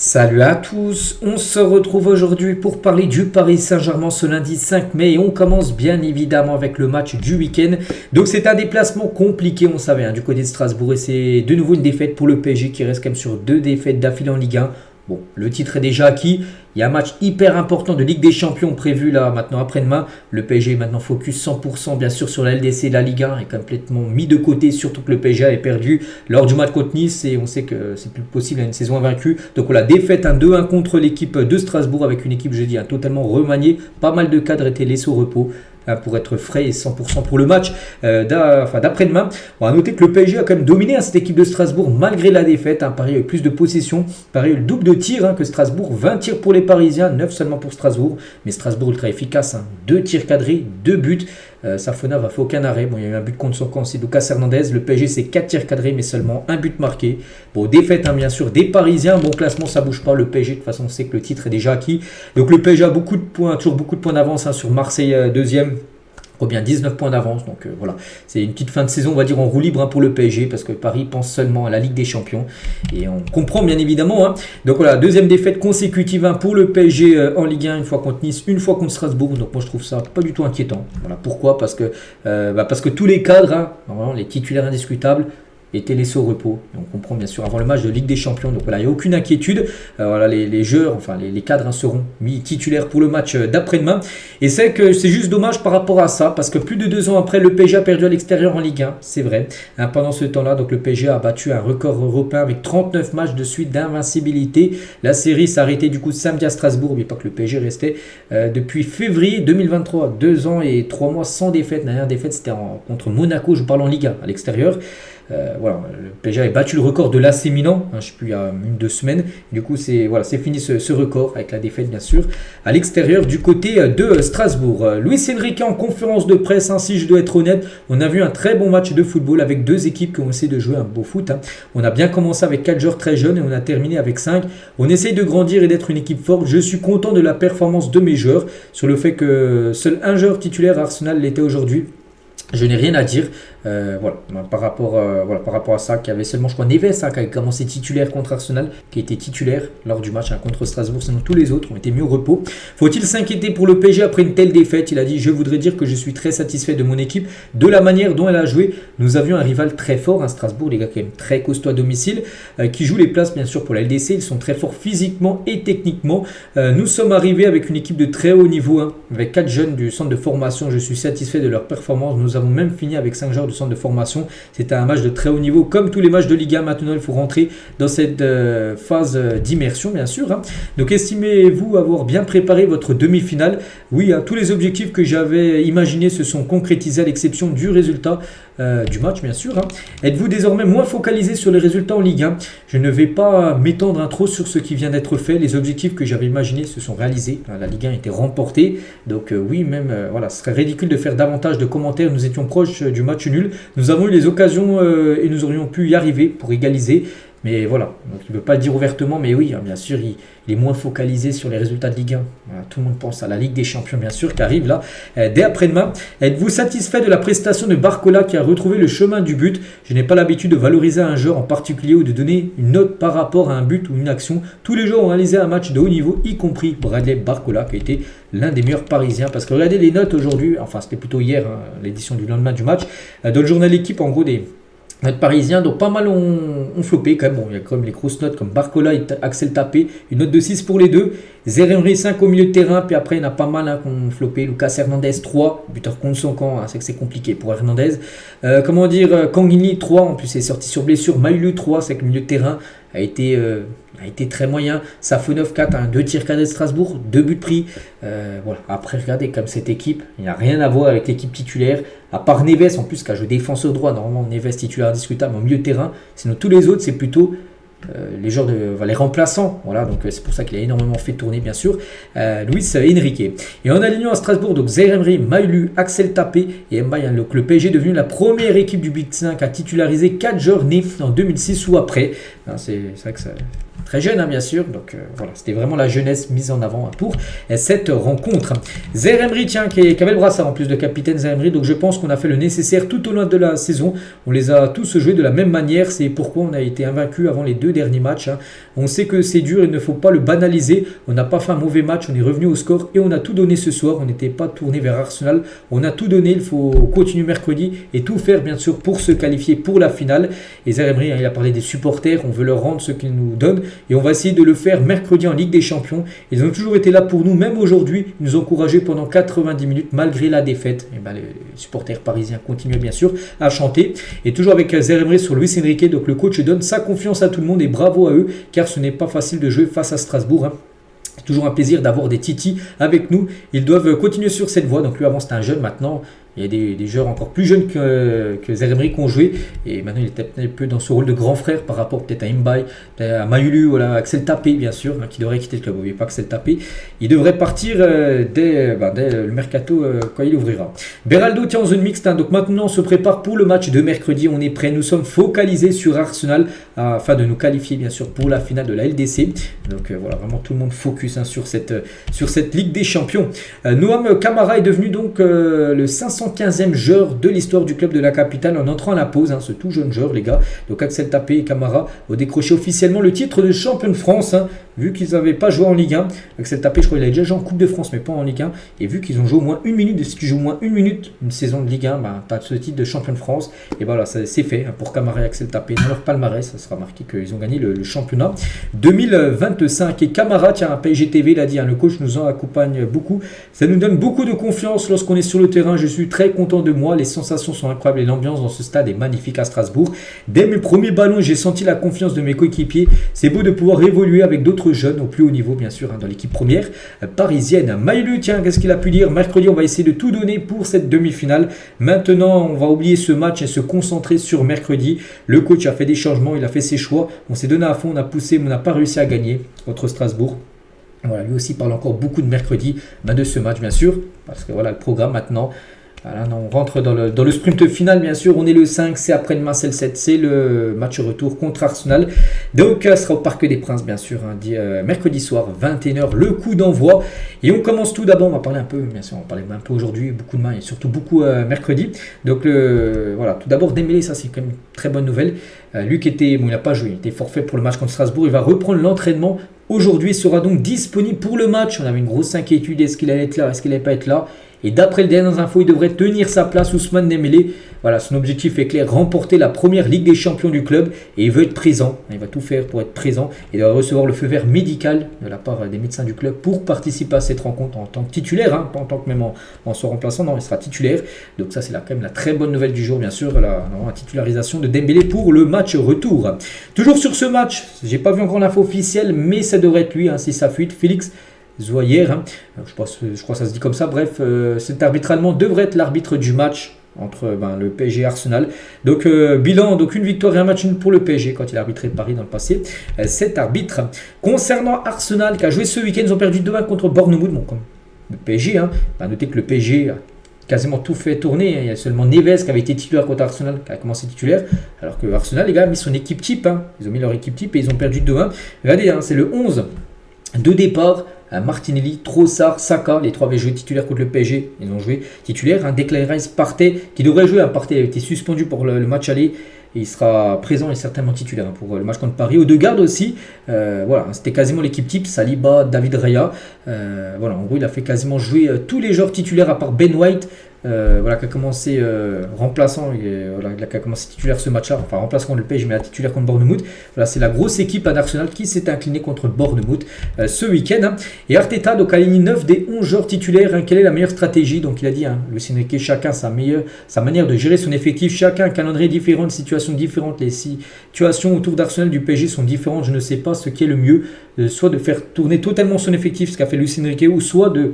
Salut à tous, on se retrouve aujourd'hui pour parler du Paris Saint-Germain ce lundi 5 mai et on commence bien évidemment avec le match du week-end. Donc c'est un déplacement compliqué, on savait, du côté de Strasbourg, et c'est de nouveau une défaite pour le PSG qui reste quand même sur 2 défaites d'affilée en Ligue 1. Bon, le titre est déjà acquis. Il y a un match hyper important de Ligue des Champions prévu là maintenant après-demain. Le PSG est maintenant focus 100% bien sûr sur la LDC et la Ligue 1 est complètement mis de côté, surtout que le PSG avait perdu lors du match contre Nice et on sait que c'est plus possible à une saison invaincue. Donc voilà, défaite 2-1 contre l'équipe de Strasbourg avec une équipe, je dis, totalement remaniée. Pas mal de cadres étaient laissés au repos pour être frais et 100% pour le match d'après-demain. On va noter que le PSG a quand même dominé cette équipe de Strasbourg malgré la défaite. Paris a eu plus de possession, Paris a eu le double de tirs que Strasbourg, 20 tirs pour les Parisiens, 9 seulement pour Strasbourg, mais Strasbourg ultra efficace, 2 tirs cadrés, 2 buts. Safonov a fait aucun arrêt. Bon, il y a eu un but contre son camp, c'est Lucas Hernandez. Le PSG c'est 4 tirs cadrés mais seulement 1 but marqué. Bon, défaite bien sûr des Parisiens. Bon classement, ça bouge pas. Le PSG de toute façon on sait que le titre est déjà acquis. Donc le PSG a beaucoup de points, toujours beaucoup de points d'avance sur Marseille deuxième. Bien 19 points d'avance, donc voilà, c'est une petite fin de saison on va dire en roue libre pour le PSG parce que Paris pense seulement à la Ligue des Champions et on comprend bien évidemment. Donc voilà, deuxième défaite consécutive pour le PSG en Ligue 1, une fois contre Nice, une fois contre Strasbourg, donc moi je trouve ça pas du tout inquiétant. Voilà, pourquoi ? Parce que tous les cadres, vraiment, les titulaires indiscutables étaient laissés au repos. Et on comprend bien sûr avant le match de Ligue des Champions. Donc voilà, il n'y a aucune inquiétude. Voilà, les joueurs, enfin les cadres seront mis titulaires pour le match d'après-demain. Et c'est que c'est juste dommage par rapport à ça, parce que plus de 2 ans après, le PSG a perdu à l'extérieur en Ligue 1, c'est vrai. Pendant ce temps-là, donc le PSG a battu un record européen avec 39 matchs de suite d'invincibilité. La série s'est arrêtée du coup samedi à Strasbourg. N'oubliez pas que le PSG restait depuis février 2023, 2 ans et 3 mois sans défaite. La dernière défaite c'était contre Monaco, je vous parle en Ligue 1 à l'extérieur. Voilà, le PSG avait battu le record de l'AC Milan, je ne sais plus, il y a 1-2 semaines. Du coup, c'est fini ce record avec la défaite, bien sûr, à l'extérieur du côté de Strasbourg. Luis Enrique en conférence de presse, si je dois être honnête, on a vu un très bon match de football avec 2 équipes qui ont essayé de jouer un beau foot. On a bien commencé avec 4 joueurs très jeunes et on a terminé avec 5. On essaye de grandir et d'être une équipe forte. Je suis content de la performance de mes joueurs, sur le fait que seul un joueur titulaire à Arsenal l'était aujourd'hui. Je n'ai rien à dire par rapport à ça, qu'il y avait seulement je crois Neves qui a commencé titulaire contre Arsenal, qui a été titulaire lors du match contre Strasbourg, sinon tous les autres ont été mis au repos. Faut-il s'inquiéter pour le PSG après une telle défaite ? Il a dit: je voudrais dire que je suis très satisfait de mon équipe, de la manière dont elle a joué. Nous avions un rival très fort, Strasbourg, les gars quand même très costauds à domicile, qui jouent les places bien sûr pour la LDC. Ils sont très forts physiquement et techniquement. Nous sommes arrivés avec une équipe de très haut niveau, avec 4 jeunes du centre de formation. Je suis satisfait de leur performance. Nous avons même fini avec 5 joueurs du centre de formation. C'était un match de très haut niveau, comme tous les matchs de Ligue 1. Maintenant, il faut rentrer dans cette phase d'immersion, bien sûr. Donc, estimez-vous avoir bien préparé votre demi-finale ? Oui, tous les objectifs que j'avais imaginés se sont concrétisés à l'exception du résultat du match, bien sûr. Êtes-vous désormais moins focalisé sur les résultats en Ligue 1 ? Je ne vais pas m'étendre trop sur ce qui vient d'être fait. Les objectifs que j'avais imaginés se sont réalisés. La Ligue 1 a été remportée. Donc, oui, même, ce serait ridicule de faire davantage de commentaires. Nous étions proches du match nul. Nous avons eu les occasions et nous aurions pu y arriver pour égaliser. Mais voilà, donc il ne veut pas le dire ouvertement, mais oui, bien sûr, il est moins focalisé sur les résultats de Ligue 1. Voilà, tout le monde pense à la Ligue des Champions, bien sûr, qui arrive là dès après-demain. Êtes-vous satisfait de la prestation de Barcola qui a retrouvé le chemin du but ? Je n'ai pas l'habitude de valoriser un joueur en particulier ou de donner une note par rapport à un but ou une action. Tous les joueurs ont réalisé un match de haut niveau, y compris Bradley Barcola, qui a été l'un des meilleurs Parisiens. Parce que regardez les notes aujourd'hui, enfin c'était plutôt hier, l'édition du lendemain du match, dans le journal L'équipe, en gros, des notes parisiens, donc pas mal ont flopé quand même. Bon, il y a quand même les grosses notes comme Barcola et Axel Tapé, une note de 6 pour les deux. Zaïre-Emery 5 au milieu de terrain, puis après il y en a pas mal qui ont flopé. Lucas Hernandez 3, buteur contre son camp, c'est que c'est compliqué pour Hernandez. Kangini 3, en plus c'est sorti sur blessure. Maïlu 3, c'est que le milieu de terrain a été très moyen. Safonov 4, 2 tirs cadrés de Strasbourg, 2 buts pris. Voilà. Après, regardez comme cette équipe, il n'y a rien à voir avec l'équipe titulaire, à part Neves en plus qui a joué défenseur droit. Normalement, Neves titulaire indiscutable au milieu de terrain. Sinon, tous les autres, c'est plutôt les joueurs les remplaçants. Voilà, donc c'est pour ça qu'il a énormément fait tourner, bien sûr, Luis Enrique. Et en alignant à Strasbourg, donc Zaïre-Emery, Maïlu, Axel Tapé et Mbaye. Donc le PSG est devenu la première équipe du Big 5 à titulariser 4 joueurs nés en 2006 ou après. C'est vrai que ça très jeune, hein, bien sûr. Donc voilà, c'était vraiment la jeunesse mise en avant pour cette rencontre. Zaïre Emery, tiens, qui avait le brassard en plus de capitaine Zaïre Emery. Donc je pense qu'on a fait le nécessaire tout au long de la saison. On les a tous joués de la même manière. C'est pourquoi on a été invaincu avant les 2 derniers matchs. Hein. On sait que c'est dur, il ne faut pas le banaliser. On n'a pas fait un mauvais match, on est revenu au score et on a tout donné ce soir. On n'était pas tourné vers Arsenal. On a tout donné, il faut continuer mercredi et tout faire bien sûr pour se qualifier pour la finale. Et Zaïre Emery, hein, il a parlé des supporters, on veut leur rendre ce qu'ils nous donnent et on va essayer de le faire mercredi en Ligue des Champions. Ils ont toujours été là pour nous, même aujourd'hui, ils nous ont encouragés pendant 90 minutes malgré la défaite. Et ben, les supporters parisiens continuent bien sûr à chanter. Et toujours avec Zaïre Emery sur Luis Enrique, donc le coach donne sa confiance à tout le monde et bravo à eux car ce n'est pas facile de jouer face à Strasbourg. Hein. C'est toujours un plaisir d'avoir des titis avec nous. Ils doivent continuer sur cette voie. Donc lui avant c'était un jeune, maintenant il y a des joueurs encore plus jeunes que Zaïre Emery qui ont joué. Et maintenant il était peut-être un peu dans ce rôle de grand frère par rapport peut-être à Mbaye, à Mayulu, voilà, Axel Tapé bien sûr, hein, qui devrait quitter le club. N'oubliez pas Axel Tapé. Il devrait partir dès le mercato quand il ouvrira. Beraldo tient en zone mixte. Hein, donc maintenant on se prépare pour le match de mercredi. On est prêt. Nous sommes focalisés sur Arsenal afin de nous qualifier bien sûr pour la finale de la LDC. Donc voilà, vraiment tout le monde focus hein, sur cette Ligue des Champions. Noam Camara est devenu donc le 515e joueur de l'histoire du club de la capitale en entrant à la pause, hein, ce tout jeune joueur les gars. Donc Axel Tapé et Camara ont décroché officiellement le titre de champion de France, hein, vu qu'ils n'avaient pas joué en Ligue 1. Axel Tapé je crois qu'il a déjà joué en Coupe de France mais pas en Ligue 1, et vu qu'ils ont joué au moins 1 minute, si tu joues au moins 1 minute une saison de Ligue 1, ben, tu as ce titre de champion de France, et voilà c'est fait hein, pour Camara et Axel Tapé. Dans leur palmarès ça sera marqué qu'ils ont gagné le championnat 2025. Et Camara, tiens, PSG TV il a dit, hein, le coach nous en accompagne beaucoup, ça nous donne beaucoup de confiance lorsqu'on est sur le terrain. Je suis très content de moi, les sensations sont incroyables et l'ambiance dans ce stade est magnifique à Strasbourg. Dès mes premiers ballons, j'ai senti la confiance de mes coéquipiers. C'est beau de pouvoir évoluer avec d'autres jeunes au plus haut niveau, bien sûr, hein, dans l'équipe première parisienne. Maïlu, tiens, qu'est-ce qu'il a pu dire? Mercredi, on va essayer de tout donner pour cette demi-finale. Maintenant, on va oublier ce match et se concentrer sur mercredi. Le coach a fait des changements, il a fait ses choix. On s'est donné à fond, on a poussé, mais on n'a pas réussi à gagner contre Strasbourg. Voilà, lui aussi parle encore beaucoup de mercredi, de ce match, bien sûr, parce que voilà le programme maintenant. Voilà, on rentre dans le sprint final, bien sûr. On est le 5, c'est après-demain, c'est le 7, c'est le match retour contre Arsenal. Donc, ce sera au Parc des Princes, bien sûr, hein, mercredi soir, 21h, le coup d'envoi. Et on commence tout d'abord, on va parler un peu, bien sûr, on va parler un peu aujourd'hui, beaucoup demain et surtout beaucoup mercredi. Donc, voilà, tout d'abord, Dembélé, ça c'est quand même une très bonne nouvelle. Lui qui était, bon, il n'a pas joué, il était forfait pour le match contre Strasbourg, il va reprendre l'entraînement. Aujourd'hui, il sera donc disponible pour le match. On avait une grosse inquiétude, est-ce qu'il allait être là, est-ce qu'il n'allait pas être là? Et d'après les dernières infos, il devrait tenir sa place, Ousmane Dembélé. Voilà, son objectif est clair, remporter la première Ligue des Champions du club. Et il veut être présent, il va tout faire pour être présent. Il va recevoir le feu vert médical de la part des médecins du club pour participer à cette rencontre en tant que titulaire, hein, pas en tant que même en son remplaçant, non, il sera titulaire. Donc ça c'est quand même la très bonne nouvelle du jour, bien sûr, la titularisation de Dembélé pour le match retour. Toujours sur ce match, j'ai pas vu encore l'info officielle, mais ça devrait être lui, hein, c'est sa fuite, Félix Zoyer, hein. Je crois que ça se dit comme ça. Bref, cet arbitre allemand devrait être l'arbitre du match entre le PSG et Arsenal. Donc bilan, donc une victoire et un match nul pour le PSG quand il a arbitré Paris dans le passé. Cet arbitre. Concernant Arsenal qui a joué ce week-end, ils ont perdu 2-1 contre Bournemouth. Bon, comme le PSG, hein. Notez que le PSG a quasiment tout fait tourner. Il y a seulement Neves qui avait été titulaire contre Arsenal, qui a commencé titulaire. Alors que Arsenal, les gars, a mis son équipe type. Hein. Ils ont mis leur équipe type et ils ont perdu 2-1. Regardez, hein, c'est le 11 de départ. Martinelli, Trossard, Saka, les trois avaient joué titulaire contre le PSG, ils ont joué titulaire. Un Declan Rice partait, qui devrait jouer, partait, il a été suspendu pour le match aller. Et il sera présent et certainement titulaire pour le match contre Paris. Odegaard aussi, voilà, c'était quasiment l'équipe type, Saliba, David Raya. Voilà, en gros, il a fait quasiment jouer tous les joueurs titulaires à part Ben White. Voilà, qui a commencé remplaçant, voilà, qui a commencé titulaire ce match-là, enfin remplaçant contre le PSG, mais la titulaire contre Bournemouth. Voilà, c'est la grosse équipe à Arsenal qui s'est inclinée contre Bournemouth ce week-end. Hein. Et Arteta, donc, a aligné 9 des 11 joueurs titulaires. Hein. Quelle est la meilleure stratégie? Donc, il a dit, hein, Luis Enrique, chacun sa manière de gérer son effectif, chacun un calendrier différent, une situation différente. Les situations autour d'Arsenal du PSG sont différentes. Je ne sais pas ce qui est le mieux, soit de faire tourner totalement son effectif, ce qu'a fait Luis Enrique, ou soit de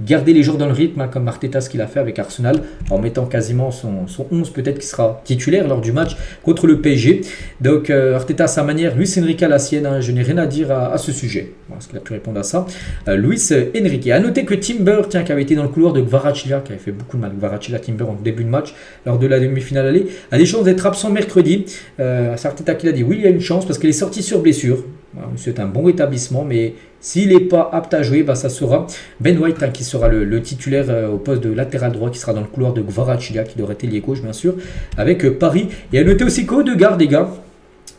garder les joueurs dans le rythme, hein, comme Arteta ce qu'il a fait avec Arsenal, en mettant quasiment son 11 peut-être qui sera titulaire lors du match contre le PSG. Donc Arteta à sa manière, Luis Enrique à la sienne, hein, je n'ai rien à dire à ce sujet. Voilà ce qu'il a pu répondre à ça. Luis Enrique. A noter que Timber, tiens, qui avait été dans le couloir de Kvaratskhelia, qui avait fait beaucoup de mal, Kvaratskhelia Timber en début de match, lors de la demi-finale aller, a des chances d'être absent mercredi. C'est Arteta qui l'a dit, oui il y a une chance parce qu'il est sorti sur blessure. Voilà, c'est un bon rétablissement, mais s'il n'est pas apte à jouer, ça sera Ben White qui sera le titulaire au poste de latéral droit, qui sera dans le couloir de Kvaratskhelia, qui devrait être ailier gauche, bien sûr, avec Paris. Et à noter aussi qu'Odegaard, les gars,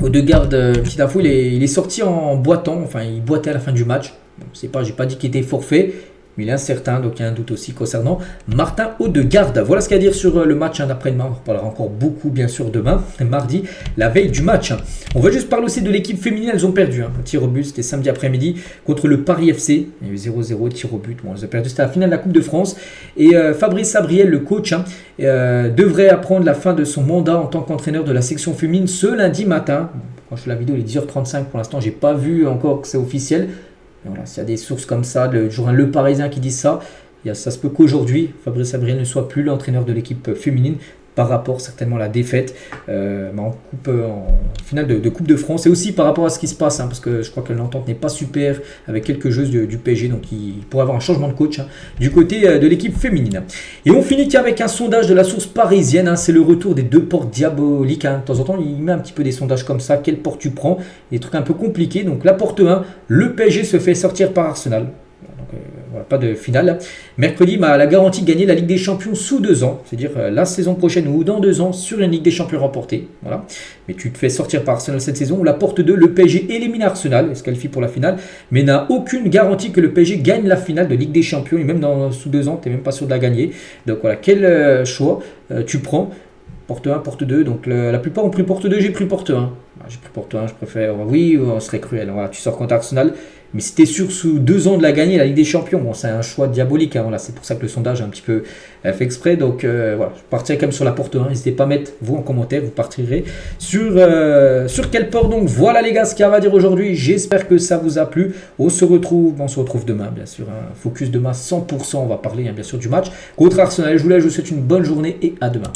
Odegaard, petite info, il est sorti en boitant, enfin il boitait à la fin du match. Bon, j'ai pas dit qu'il était forfait, mais il est incertain, donc il y a un doute aussi concernant Martin Odegaard. Voilà ce qu'il y a à dire sur le match d'après-demain. On reparlera encore beaucoup, bien sûr, demain, mardi, la veille du match. On va juste parler aussi de l'équipe féminine. Elles ont perdu. Un tir au but, c'était samedi après-midi contre le Paris FC. Il y a eu 0-0, tir au but. Bon, elles ont perdu, c'était la finale de la Coupe de France. Et Fabrice Sabriel, le coach, devrait apprendre la fin de son mandat en tant qu'entraîneur de la section féminine ce lundi matin. Quand je fais la vidéo, il est 10h35. Pour l'instant, j'ai pas vu encore que c'est officiel. Voilà, s'il y a des sources comme ça, le journal Le Parisien qui dit ça, ça se peut qu'aujourd'hui, Fabrice Sabriel ne soit plus l'entraîneur de l'équipe féminine par rapport certainement à la défaite en finale de Coupe de France, et aussi par rapport à ce qui se passe, parce que je crois que l'entente n'est pas super avec quelques joueuses du PSG, donc il pourrait avoir un changement de coach du côté de l'équipe féminine. Et on finit avec un sondage de la source parisienne, c'est le retour des 2 portes diaboliques. De temps en temps, il met un petit peu des sondages comme ça, quelle porte tu prends, des trucs un peu compliqués. Donc la porte 1, le PSG se fait sortir par Arsenal. Voilà, pas de finale. Mercredi, la garantie de gagner la Ligue des Champions sous 2 ans, c'est-à-dire la saison prochaine ou dans 2 ans sur une Ligue des Champions remportée. Voilà. Mais tu te fais sortir par Arsenal cette saison. La porte 2, le PSG élimine Arsenal et se qualifie pour la finale, mais n'a aucune garantie que le PSG gagne la finale de Ligue des Champions. Et même sous 2 ans, tu n'es même pas sûr de la gagner. Donc voilà, quel choix tu prends? Porte 1, porte 2, donc la plupart ont pris porte 2, j'ai pris porte 1. J'ai pris porte 1, je préfère. Oui, on serait cruel. Voilà, tu sors contre Arsenal. Mais si tu es sûr sous 2 ans de la gagner, la Ligue des Champions, bon, c'est un choix diabolique. Voilà, c'est pour ça que le sondage est un petit peu fait exprès. Donc voilà, je partirai quand même sur la porte 1. N'hésitez pas à mettre vous en commentaire, vous partirez sur quelle porte. Donc voilà les gars, ce qu'il y a à dire aujourd'hui. J'espère que ça vous a plu. On se retrouve demain, bien sûr. Focus demain 100%. On va parler bien sûr du match contre Arsenal. Je vous souhaite une bonne journée et à demain.